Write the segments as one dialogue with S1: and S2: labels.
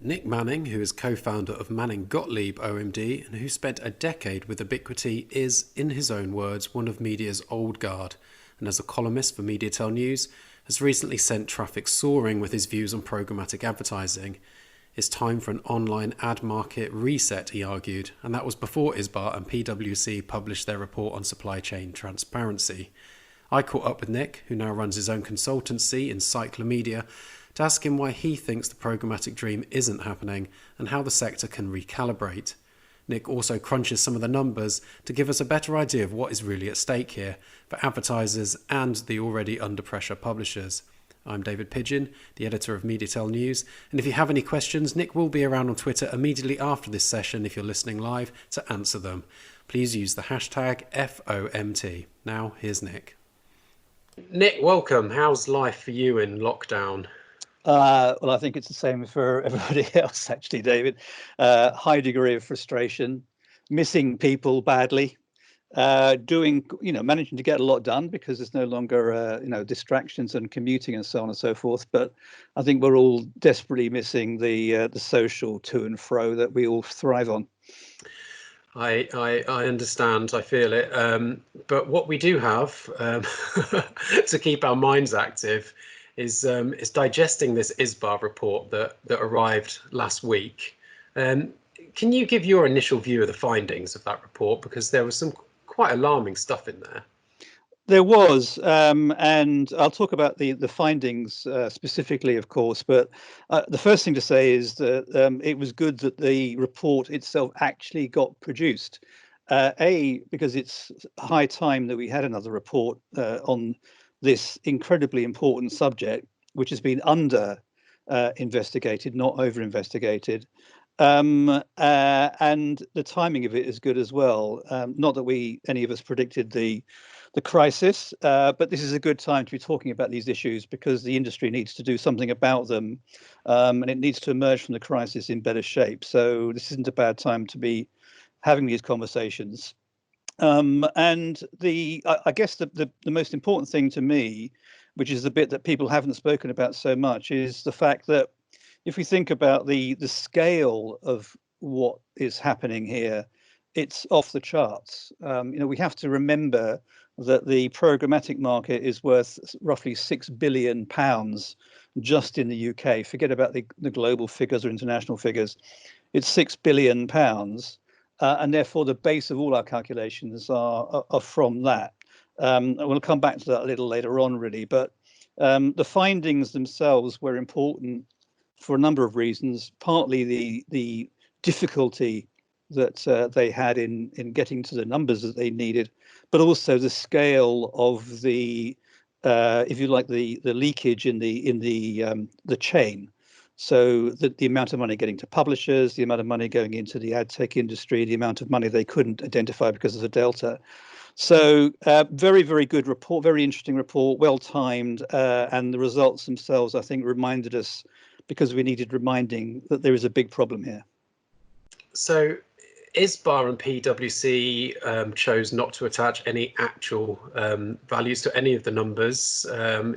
S1: Nick Manning, who is co-founder of Manning Gottlieb OMD and who spent a decade with Ubiquity, is, in his own words, one of media's old guard, and as a columnist for Mediatel News, has recently sent traffic soaring with his views on programmatic advertising. It's time for an online ad market reset, he argued, and that was before ISBA and PwC published their report on supply chain transparency. I caught up with Nick, who now runs his own consultancy in Cyclomedia, to ask him why he thinks the programmatic dream isn't happening and how the sector can recalibrate. Nick also crunches some of the numbers to give us a better idea of what is really at stake here for advertisers and the already under pressure publishers. I'm David Pidgeon, the editor of Mediatel News, and if you have any questions, Nick will be around on Twitter immediately after this session if you're listening live to answer them. Please use the hashtag FOMT. Now, here's Nick. Nick, welcome. How's life for you in lockdown?
S2: Well, I think it's the same for everybody else, actually, David. High degree of frustration, missing people badly, managing to get a lot done because there's no longer, distractions and commuting and so on and so forth. But I think we're all desperately missing the social to and fro that we all thrive on.
S1: I understand, I feel it. But what we do have to keep our minds active is digesting this ISBA report that arrived last week. Can you give your initial view of the findings of that report? Because there was some quite alarming stuff in there.
S2: There was, and I'll talk about the findings specifically, of course, but the first thing to say is that it was good that the report itself actually got produced. Because it's high time that we had another report on this incredibly important subject, which has been under investigated, not over investigated. And the timing of it is good as well. Not that any of us predicted the crisis, but this is a good time to be talking about these issues because the industry needs to do something about them, and it needs to emerge from the crisis in better shape. So this isn't a bad time to be having these conversations. And I guess the most important thing to me, which is the bit that people haven't spoken about so much, is the fact that if we think about the scale of what is happening here, it's off the charts. We have to remember that the programmatic market is worth roughly £6 billion just in the UK. Forget about the global figures or international figures. It's £6 billion. And therefore, the base of all our calculations are from that. And we'll come back to that a little later on, really. But the findings themselves were important for a number of reasons. Partly the difficulty that they had in getting to the numbers that they needed, but also the scale of the, if you like, the leakage in the chain. So the amount of money getting to publishers, the amount of money going into the ad tech industry, the amount of money they couldn't identify because of the delta. So very, very good report, very interesting report, well timed, and the results themselves, I think, reminded us, because we needed reminding, that there is a big problem here.
S1: So ISBA and PwC chose not to attach any actual values to any of the numbers.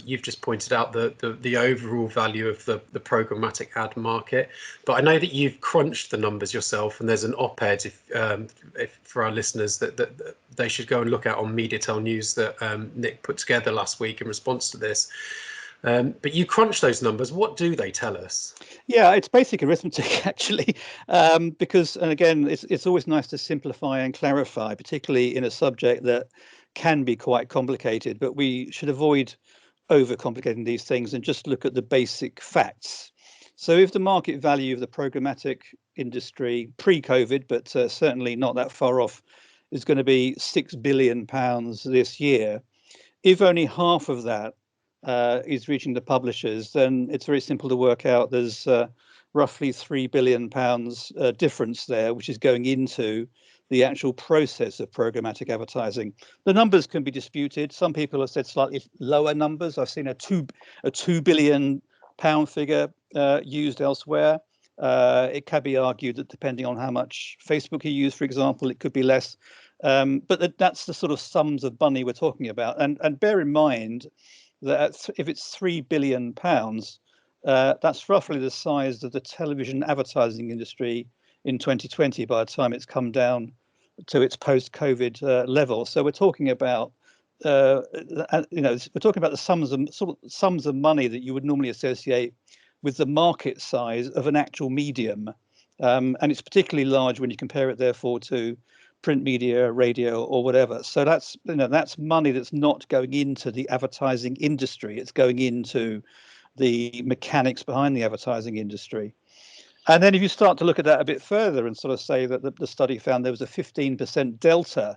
S1: You've just pointed out the overall value of the programmatic ad market, but I know that you've crunched the numbers yourself, and there's an op-ed if for our listeners that they should go and look at on Mediatel News that Nick put together last week in response to this. But you crunch those numbers. What do they tell us?
S2: Yeah, it's basic arithmetic, actually, because, and again, it's always nice to simplify and clarify, particularly in a subject that can be quite complicated. But we should avoid overcomplicating these things and just look at the basic facts. So if the market value of the programmatic industry pre-COVID, but certainly not that far off, is going to be £6 billion this year, if only half of that is reaching the publishers, then it's very simple to work out there's roughly £3 billion difference there, which is going into the actual process of programmatic advertising. The numbers can be disputed. Some people have said slightly lower numbers. I've seen a £2 billion figure used elsewhere. It can be argued that depending on how much Facebook you use, for example, it could be less. But that's the sort of sums of money we're talking about. And bear in mind that if it's £3 billion, That's roughly the size of the television advertising industry in 2020 by the time it's come down to its post-COVID level. So we're talking about, we're talking about the sums of money that you would normally associate with the market size of an actual medium, and it's particularly large when you compare it, therefore, to print media, radio, or whatever. So that's money that's not going into the advertising industry; it's going into the mechanics behind the advertising industry. And then if you start to look at that a bit further and sort of say that the study found there was a 15% delta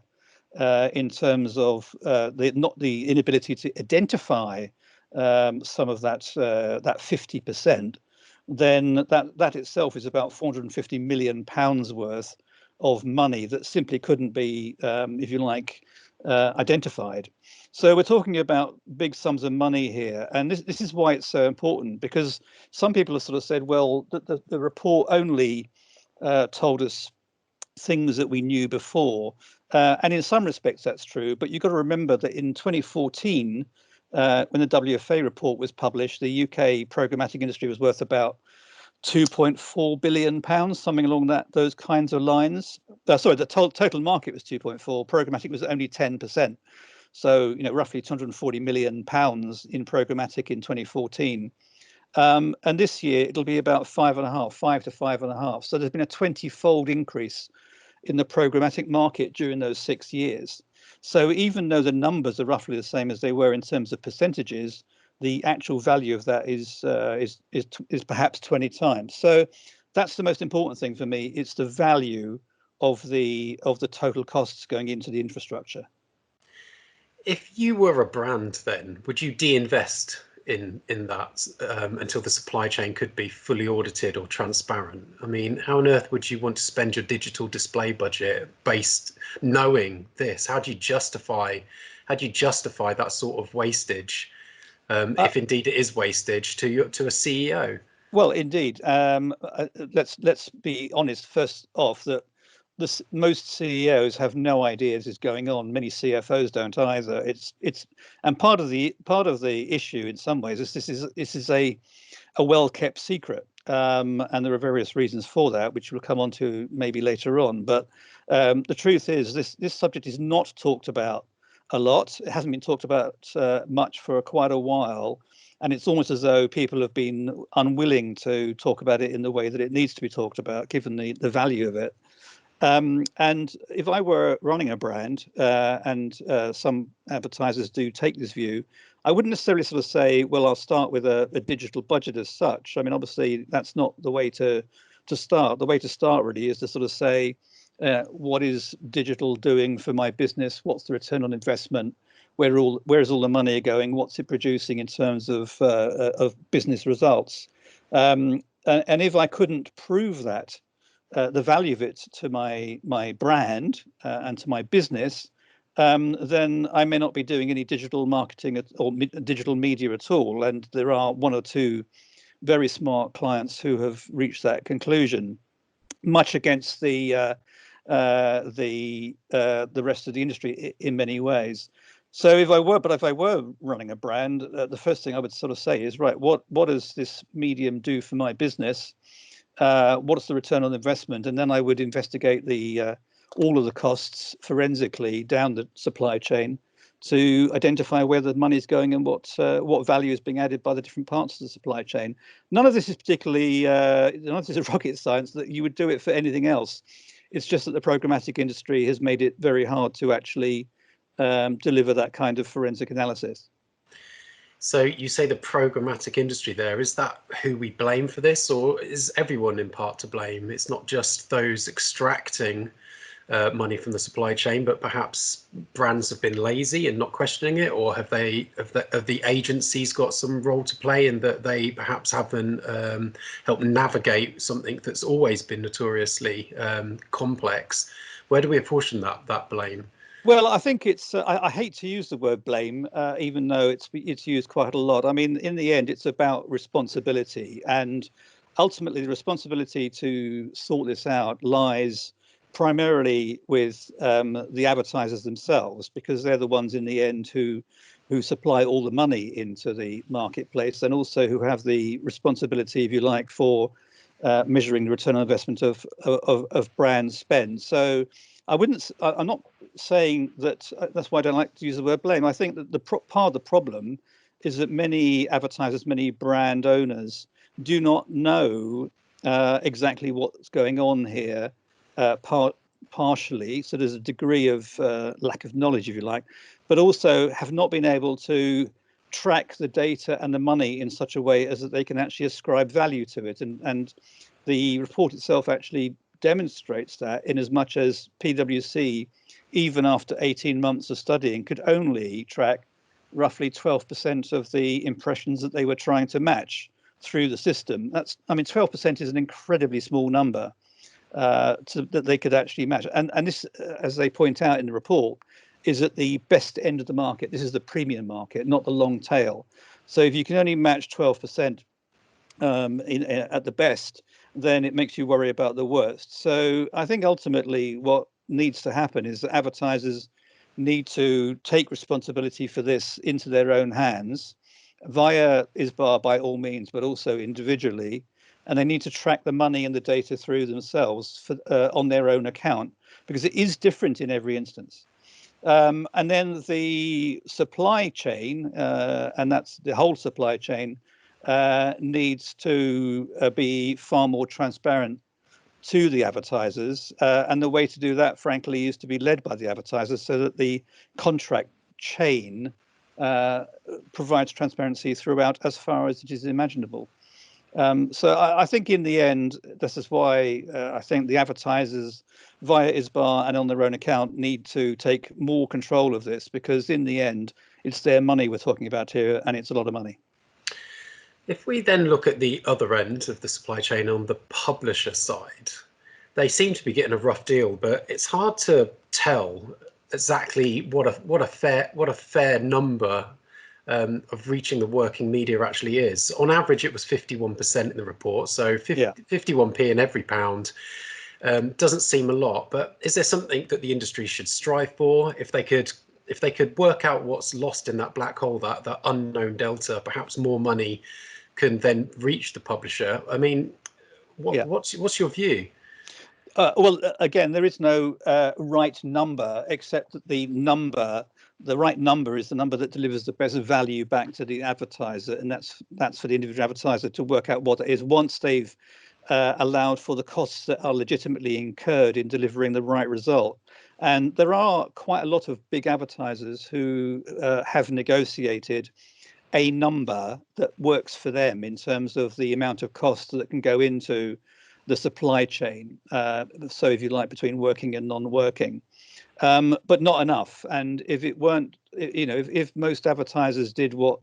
S2: in terms of the inability to identify some of that 50%, then that itself is about 450 million pounds worth of money that simply couldn't be, if you like, identified. So we're talking about big sums of money here, and this is why it's so important, because some people have sort of said, well, the report only told us things that we knew before, and in some respects that's true. But you've got to remember that in 2014, when the WFA report was published, the UK programmatic industry was worth about £2.4 billion, something along those kinds of lines. Sorry, the total market was 2.4. Programmatic was only 10%. So, roughly £240 million in programmatic in 2014. And this year it'll be about 5 to 5.5. So there's been a 20-fold increase in the programmatic market during those 6 years. So even though the numbers are roughly the same as they were in terms of percentages, the actual value of that is perhaps 20 times. So that's the most important thing for me. It's the value of the total costs going into the infrastructure.
S1: If you were a brand, then would you de-invest in that until the supply chain could be fully audited or transparent? I mean, how on earth would you want to spend your digital display budget based knowing this? How do you justify that sort of wastage, if indeed it is wastage, to a CEO?
S2: Well, indeed. Let's be honest first off that most CEOs have no idea this is going on. Many CFOs don't either. And part of the issue in some ways is this is a well-kept secret, and there are various reasons for that, which we'll come on to maybe later on. But the truth is this subject is not talked about a lot. It hasn't been talked about much for quite a while. And it's almost as though people have been unwilling to talk about it in the way that it needs to be talked about, given the value of it. And if I were running a brand, and some advertisers do take this view, I wouldn't necessarily sort of say, well, I'll start with a digital budget as such. I mean, obviously, that's not the way to start. The way to start really is to sort of say, what is digital doing for my business? What's the return on investment? Where's all the money going? What's it producing in terms of business results? And if I couldn't prove that, the value of it to my brand and to my business, then I may not be doing any digital marketing or digital media at all. And there are one or two very smart clients who have reached that conclusion, much against the rest of the industry in many ways. So if I were running a brand, the first thing I would sort of say is, right, what does this medium do for my business? What's the return on investment? And then I would investigate all of the costs forensically down the supply chain to identify where the money is going and what value is being added by the different parts of the supply chain. None of this is particularly none of this is rocket science, that you would do it for anything else. It's just that the programmatic industry has made it very hard to actually deliver that kind of forensic analysis.
S1: So you say the programmatic industry there, is that who we blame for this, or is everyone in part to blame? It's not just those extracting money from the supply chain, but perhaps brands have been lazy and not questioning it, or have the agencies got some role to play in that they perhaps haven't helped navigate something that's always been notoriously complex? Where do we apportion that blame?
S2: Well, I think it's. I hate to use the word blame, even though it's used quite a lot. I mean, in the end, it's about responsibility, and ultimately, the responsibility to sort this out lies primarily with the advertisers themselves, because they're the ones in the end who who supply all the money into the marketplace, and also who have the responsibility, if you like, for measuring the return on investment of brand spend. So I'm not saying that. That's why I don't like to use the word blame. I think that part of the problem is that many advertisers, many brand owners do not know exactly what's going on here, partially. So there's a degree of lack of knowledge, if you like, but also have not been able to track the data and the money in such a way as that they can actually ascribe value to it. And the report itself actually demonstrates that, in as much as PwC, even after 18 months of studying, could only track roughly 12% of the impressions that they were trying to match through the system. 12% is an incredibly small number that they could actually match. And this, as they point out in the report, is at the best end of the market. This is the premium market, not the long tail. So if you can only match 12% at the best, then it makes you worry about the worst. So I think ultimately what needs to happen is that advertisers need to take responsibility for this into their own hands via ISBA by all means, but also individually. And they need to track the money and the data through themselves on their own account, because it is different in every instance. And then the supply chain, and that's the whole supply chain, needs to be far more transparent to the advertisers. And the way to do that, frankly, is to be led by the advertisers, so that the contract chain provides transparency throughout as far as it is imaginable. So I think in the end, this is why I think the advertisers via ISBA and on their own account need to take more control of this, because in the end, it's their money we're talking about here, and it's a lot of money.
S1: If we then look at the other end of the supply chain on the publisher side, they seem to be getting a rough deal, but it's hard to tell exactly what a fair number of reaching the working media actually is. On average, it was 51% in the report, so 51p in every pound. Doesn't seem a lot, but is there something that the industry should strive for? If they could work out what's lost in that black hole, that unknown delta, perhaps more money can then reach the publisher. I mean, what's your view?
S2: Well, again, there is no right number, except that the right number is the number that delivers the best value back to the advertiser, and that's for the individual advertiser to work out what it is once they've allowed for the costs that are legitimately incurred in delivering the right result. And there are quite a lot of big advertisers who have negotiated a number that works for them in terms of the amount of cost that can go into the supply chain. So if you like, between working and non-working, but not enough. And if it weren't, if most advertisers did what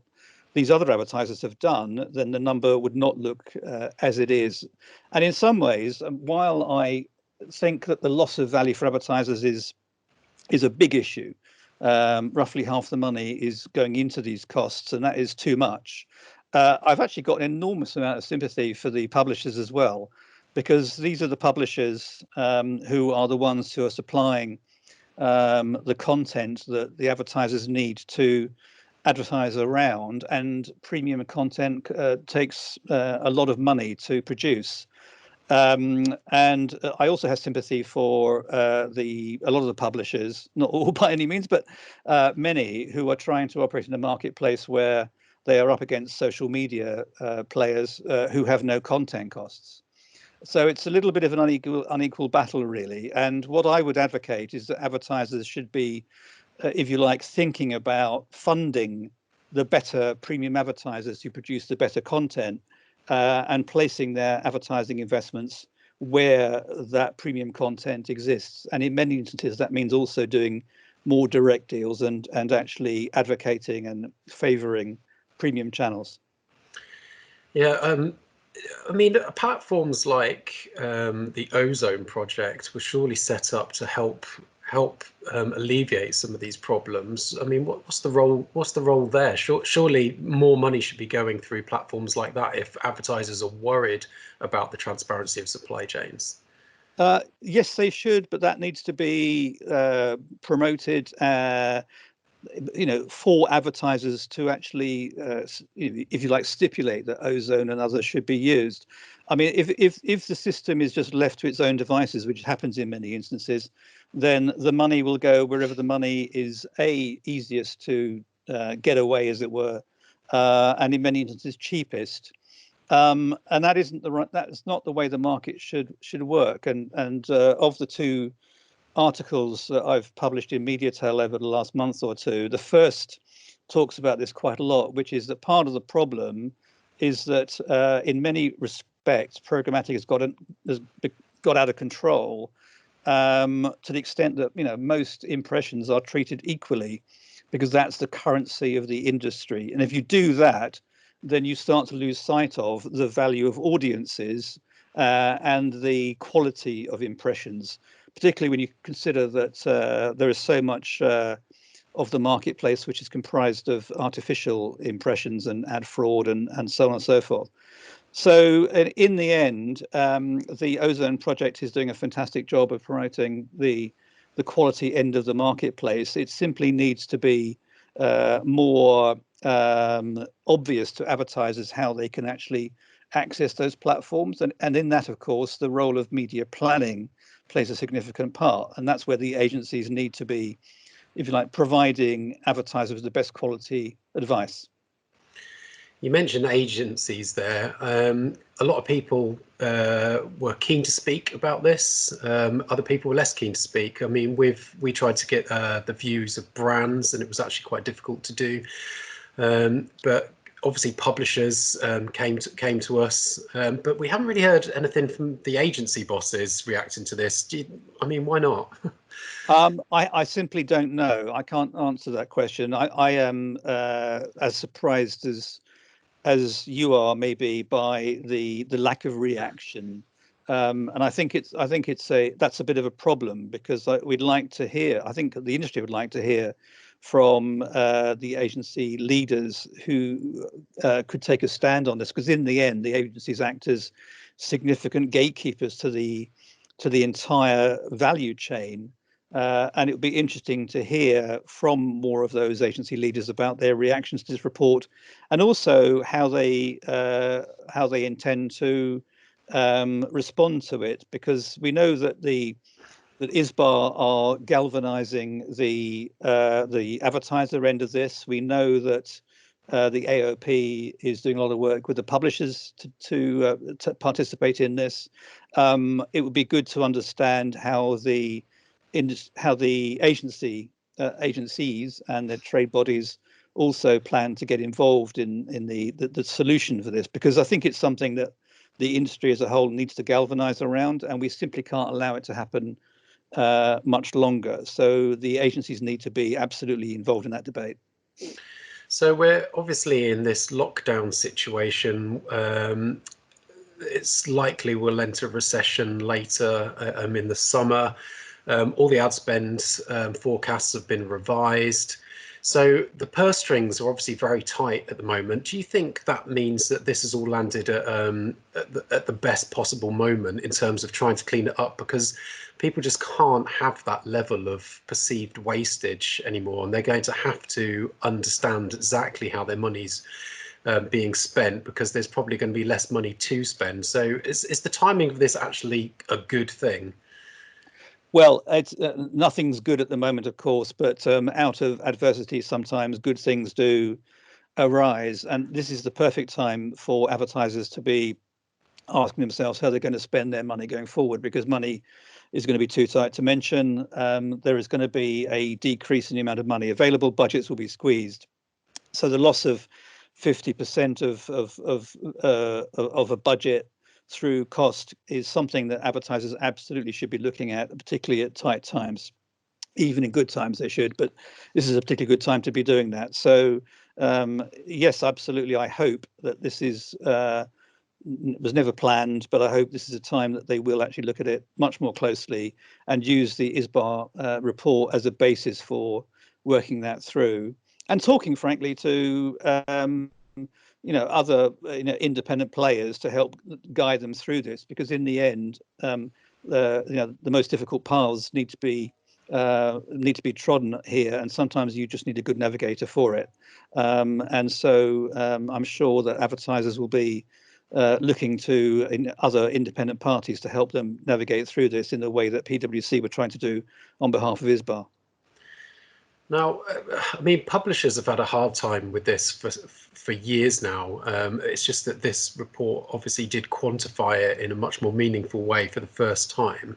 S2: these other advertisers have done, then the number would not look as it is. And in some ways, while I think that the loss of value for advertisers is a big issue, roughly half the money is going into these costs, and that is too much. I've actually got an enormous amount of sympathy for the publishers as well, because these are the publishers who are the ones who are supplying the content that the advertisers need to advertise around, and premium content takes a lot of money to produce. And I also have sympathy for a lot of the publishers, not all by any means, but many who are trying to operate in a marketplace where they are up against social media players who have no content costs. So it's a little bit of an unequal battle, really. And what I would advocate is that advertisers should be, if you like, thinking about funding the better premium advertisers who produce the better content, and placing their advertising investments where that premium content exists. And in many instances, that means also doing more direct deals and actually advocating and favoring premium channels.
S1: Yeah, I mean, platforms like the Ozone Project were surely set up to help alleviate some of these problems. I mean, what's the role there? Surely more money should be going through platforms like that if advertisers are worried about the transparency of supply chains.
S2: Yes, they should, but that needs to be promoted. for advertisers to actually, if you like, stipulate that Ozone and others should be used. I mean, if the system is just left to its own devices, which happens in many instances, then the money will go wherever the money is easiest to get away, as it were, and in many instances cheapest. And that's not the way the market should work. And of the two articles that I've published in Mediatel over the last month or two, the first talks about this quite a lot, which is that part of the problem is that in many respects, programmatic has got out of control, to the extent that most impressions are treated equally, because that's the currency of the industry. And if you do that, then you start to lose sight of the value of audiences and the quality of impressions, particularly when you consider that there is so much of the marketplace which is comprised of artificial impressions and ad fraud and so on and so forth. So in the end, the Ozone Project is doing a fantastic job of promoting the quality end of the marketplace. It simply needs to be more obvious to advertisers how they can actually access those platforms. And in that, of course, the role of media planning plays a significant part. And that's where the agencies need to be, if you like, providing advertisers with the best quality advice.
S1: You mentioned agencies there. A lot of people were keen to speak about this. Other people were less keen to speak. I mean, we tried to get the views of brands, and it was actually quite difficult to do. But obviously, publishers came to us. But we haven't really heard anything from the agency bosses reacting to this. I mean, why not?
S2: I simply don't know. I can't answer that question. I am as surprised as you are, maybe, by the lack of reaction, and I think that's a bit of a problem, because we'd like to hear. I think the industry would like to hear from the agency leaders who could take a stand on this, because in the end, the agencies act as significant gatekeepers to the entire value chain. And it would be interesting to hear from more of those agency leaders about their reactions to this report, and also how they intend to respond to it, because we know that that ISBA are galvanizing the advertiser end of this. We know that the AOP is doing a lot of work with the publishers to participate in this. It would be good to understand how the agencies and their trade bodies also plan to get involved in the solution for this, because I think it's something that the industry as a whole needs to galvanize around, and we simply can't allow it to happen much longer. So the agencies need to be absolutely involved in that debate.
S1: So we're obviously in this lockdown situation. It's likely we'll enter recession later in the summer. All the ad spend forecasts have been revised. So the purse strings are obviously very tight at the moment. Do you think that means that this has all landed at the best possible moment in terms of trying to clean it up? Because people just can't have that level of perceived wastage anymore, and they're going to have to understand exactly how their money's being spent, because there's probably going to be less money to spend. So is the timing of this actually a good thing?
S2: Well, it's nothing's good at the moment, of course, but out of adversity, sometimes good things do arise. And this is the perfect time for advertisers to be asking themselves how they're going to spend their money going forward, because money is going to be too tight to mention. There is going to be a decrease in the amount of money available. Budgets will be squeezed. So the loss of 50% of a budget through cost is something that advertisers absolutely should be looking at, particularly at tight times. Even in good times they should, but this is a particularly good time to be doing that. So yes, absolutely, I hope that this was never planned, but I hope this is a time that they will actually look at it much more closely and use the ISBA report as a basis for working that through, and talking frankly to other independent players to help guide them through this, because in the end, the most difficult paths need to be need to be trodden here, and sometimes you just need a good navigator for it. And so I'm sure that advertisers will be looking to other independent parties to help them navigate through this in the way that PwC were trying to do on behalf of ISBA.
S1: Now, I mean, publishers have had a hard time with this for years now. It's just that this report obviously did quantify it in a much more meaningful way for the first time.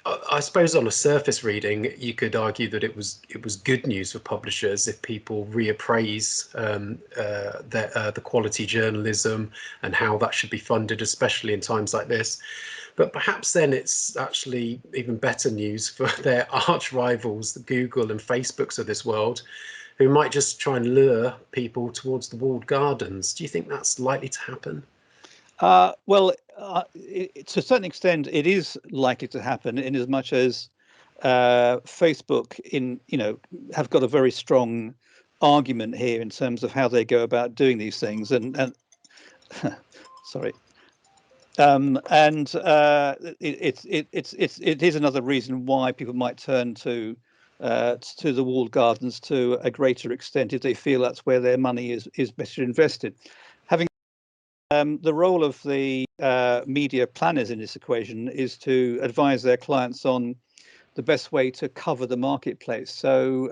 S1: I suppose on a surface reading, you could argue that it was good news for publishers if people reappraise the quality journalism and how that should be funded, especially in times like this. But perhaps then it's actually even better news for their arch rivals, the Google and Facebooks of this world, who might just try and lure people towards the walled gardens. Do you think that's likely to happen?
S2: Well, to a certain extent, it is likely to happen in as much as Facebook, have got a very strong argument here in terms of how they go about doing these things, and sorry. It is another reason why people might turn to the walled gardens to a greater extent if they feel that's where their money is better invested. Having the role of the media planners in this equation is to advise their clients on the best way to cover the marketplace. So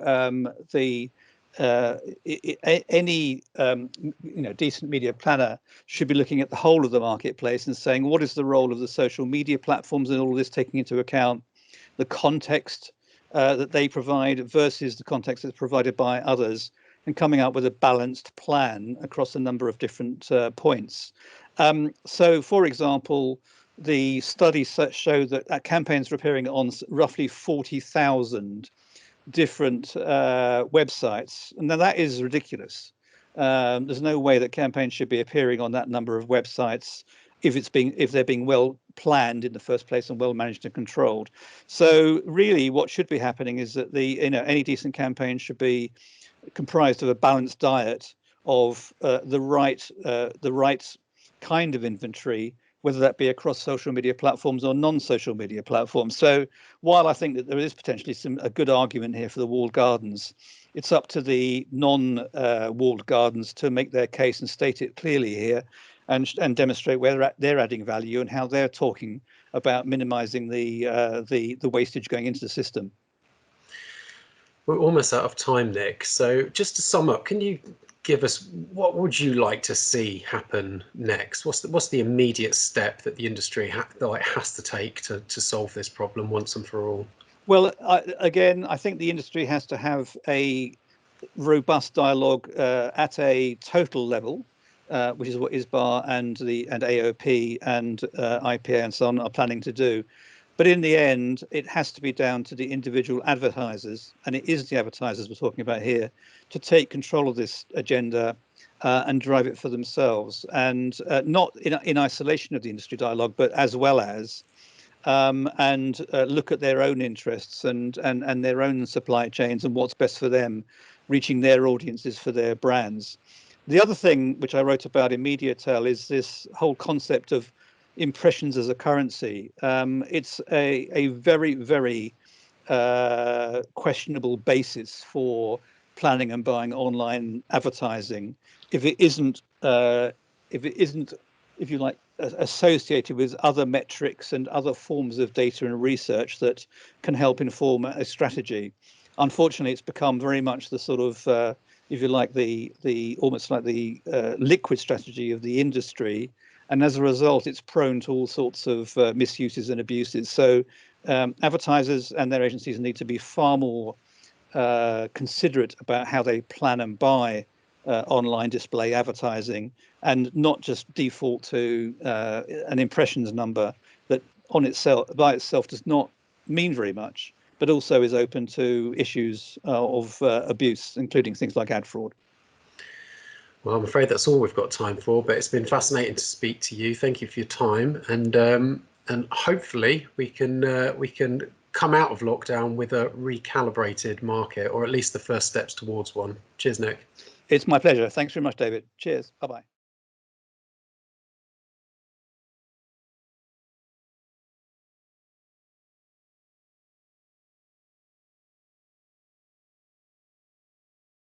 S2: any decent media planner should be looking at the whole of the marketplace and saying, what is the role of the social media platforms in all of this, taking into account the context that they provide versus the context that's provided by others, and coming up with a balanced plan across a number of different points. So, for example, the studies show that campaigns are appearing on roughly 40,000 different websites. And now that is ridiculous. There's no way that campaigns should be appearing on that number of websites if they're being well planned in the first place and well managed and controlled. So really, what should be happening is that any decent campaign should be comprised of a balanced diet of the right kind of inventory, whether that be across social media platforms or non-social media platforms. So while I think that there is potentially a good argument here for the walled gardens, it's up to the non-walled gardens to make their case and state it clearly here, and demonstrate where they're adding value and how they're talking about minimizing the wastage going into the system.
S1: We're almost out of time, Nick. So just to sum up, can you give us what would you like to see happen next? What's the immediate step that the industry has to take to solve this problem once and for all?
S2: Well, again, I think the industry has to have a robust dialogue at a total level, which is what ISBA and AOP and IPA and so on are planning to do. But in the end, it has to be down to the individual advertisers, and it is the advertisers we're talking about here, to take control of this agenda and drive it for themselves, and not in isolation of the industry dialogue, but as well as look at their own interests and their own supply chains and what's best for them, reaching their audiences for their brands. The other thing which I wrote about in Mediatel is this whole concept of impressions as a currency. It's a very, very questionable basis for planning and buying online advertising if it isn't, if you like, associated with other metrics and other forms of data and research that can help inform a strategy. Unfortunately, it's become very much the sort of, if you like, the almost like the liquid strategy of the industry, and as a result, it's prone to all sorts of misuses and abuses. So advertisers and their agencies need to be far more considerate about how they plan and buy online display advertising, and not just default to an impressions number that by itself does not mean very much, but also is open to issues of abuse, including things like ad fraud.
S1: Well, I'm afraid that's all we've got time for, but it's been fascinating to speak to you. Thank you for your time, and hopefully we can come out of lockdown with a recalibrated market, or at least the first steps towards one. Cheers, Nick.
S2: It's my pleasure. Thanks very much, David. Cheers. Bye-bye.